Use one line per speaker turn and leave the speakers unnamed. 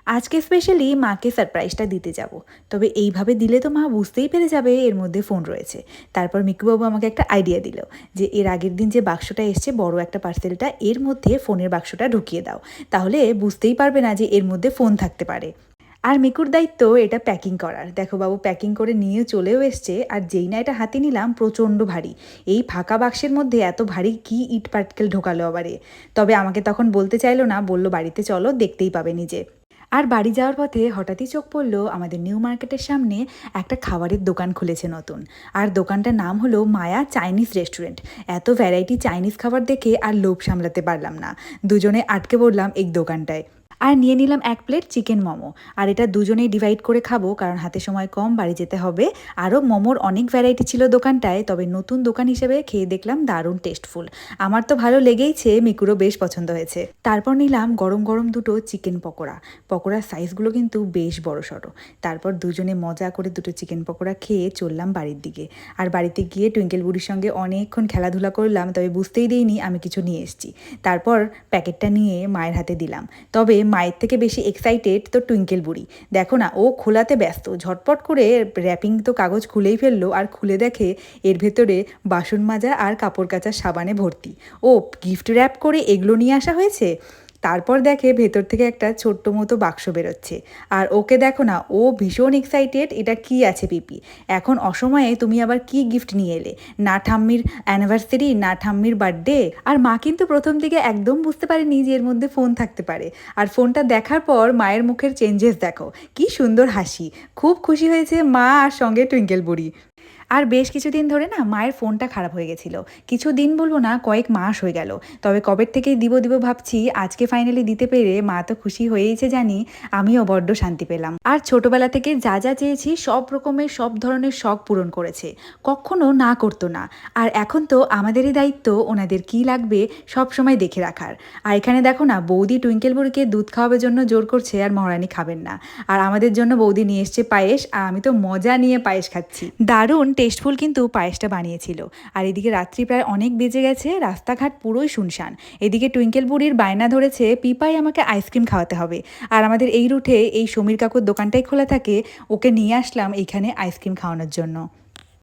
আজকে স্পেশালি মাকে সারপ্রাইজটা দিতে যাব। তবে এইভাবে দিলে তো মা বুঝতেই পেরে যাবে এর মধ্যে ফোন রয়েছে। তারপর মিকুবাবু আমাকে একটা আইডিয়া দিল যে এর আগের দিন যে বাক্সটা এসছে বড় একটা পার্সেলটা, এর মধ্যে ফোনের বাক্সটা ঢুকিয়ে দাও, তাহলে বুঝতেই পারবে না যে এর মধ্যে ফোন থাকতে পারে। আর মিকুর দায়িত্ব এটা প্যাকিং করার। দেখো বাবু প্যাকিং করে নিয়ে চলেও এসছে, আর যেই না এটা হাতে নিলাম প্রচণ্ড ভারী। এই ফাঁকা বাক্সের মধ্যে এত ভারী কি ইট পাটকেল ঢোকালো আবারে। তবে আমাকে তখন বলতে চাইলো না, বলল বাড়িতে চলো, দেখতেই পাবে নিজে। আর বাড়ি যাওয়ার পথে হঠাৎই চোখ পড়লো আমাদের নিউ মার্কেটের সামনে একটা খাবারের দোকান খুলেছে নতুন। আর দোকানটার নাম হলো মায়া চাইনিজ রেস্টুরেন্ট। এত ভ্যারাইটি চাইনিজ খাবার দেখে আর লোভ সামলাতে পারলাম না, দুজনে আটকে পড়লাম এই দোকানটায়। আর নিয়ে নিলাম 1 প্লেট চিকেন মোমো। আর এটা দুজনেই ডিভাইড করে খাবো, কারণ হাতে সময় কম, বাড়ি যেতে হবে। আরও মোমোর অনেক ভ্যারাইটি ছিল দোকানটায়, তবে নতুন দোকান হিসেবে খেয়ে দেখলাম দারুণ টেস্টফুল। আমার তো ভালো লেগেইছে, মিকুরও বেশ পছন্দ হয়েছে। তারপর নিলাম গরম গরম দুটো চিকেন পকোড়া। পকোড়ার সাইজগুলো কিন্তু বেশ বড় সড়ো। তারপর দুজনে মজা করে দুটো চিকেন পকোড়া খেয়ে চললাম বাড়ির দিকে। আর বাড়িতে গিয়ে টুইঙ্কেল বুড়ির সঙ্গে অনেকক্ষণ খেলাধুলা করলাম, তবে বুঝতেই দিইনি আমি কিছু নিয়ে এসেছি। তারপর প্যাকেটটা নিয়ে মায়ের হাতে দিলাম। তবে মায়ের থেকে বেশি এক্সাইটেড তো টুইঙ্কেল বুড়ি। দেখো না, ও খোলাতে ব্যস্ত, ঝটপট করে র্যাপিং তো কাগজ খুলেই ফেললো, আর খুলে দেখে এর ভেতরে বাসন মাজা আর কাপড় কাচার সাবানে ভর্তি। ও গিফট র্যাপ করে এগুলো নিয়ে আসা হয়েছে। তারপর দেখে ভেতর থেকে একটা ছোট্ট মতো বাক্স বেরোচ্ছে। আর ওকে দেখো না, ও ভীষণ এক্সাইটেড, এটা কি আছে পিপি, এখন অসময়ে তুমি আবার কি গিফট নিয়ে এলে, না ঠাম্মির অ্যানিভার্সারি, না ঠাম্মির বার্থডে। আর মা কিন্তু প্রথম দিকে একদম বুঝতে পারেনি যে এর মধ্যে ফোন থাকতে পারে। আর ফোনটা দেখার পর মায়ের মুখের চেঞ্জেস দেখো, কি সুন্দর হাসি, খুব খুশি হয়েছে মা আর সঙ্গে টুইঙ্কেল বুড়ি। আর বেশ কিছুদিন ধরে না মায়ের ফোনটা খারাপ হয়ে গেছিলো। কিছুদিন বলবো না, কয়েক মাস হয়ে গেল। তবে কবের থেকেই দিব দিব ভাবছি, আজকে ফাইনালি দিতে পেরে মা তো খুশি হয়েইছে জানি, আমিও বড্ড শান্তি পেলাম। আর ছোটবেলা থেকে যা যা চেয়েছি সব রকমের সব ধরনের শখ পূরণ করেছে, কখনো না করতো না। আর এখন তো আমাদেরই দায়িত্ব ওনাদের কি লাগবে সব সময় দেখে রাখার। আর এখানে দেখো না, বৌদি টুইঙ্কেল বুড়িকে দুধ খাওয়াবার জন্য জোর করছে, আর মহারানী খাবেন না। আর আমাদের জন্য বৌদি নিয়ে এসছে পায়েস, আর আমি তো মজা নিয়ে পায়েস খাচ্ছি। দারুণ টেস্টফুল কিন্তু পায়েসটা বানিয়েছিল। আর এদিকে রাত্রি প্রায় অনেক বেজে গেছে, রাস্তাঘাট পুরোই শুনশান। এদিকে টুইঙ্কেল বুড়ির বায়না ধরেছে পিপাই আমাকে আইসক্রিম খাওয়াতে হবে। আর আমাদের এই রুটে এই সমীর কাকুর দোকানটাই খোলা থাকে, ওকে নিয়ে আসলাম এইখানে আইসক্রিম খাওয়ানোর জন্য।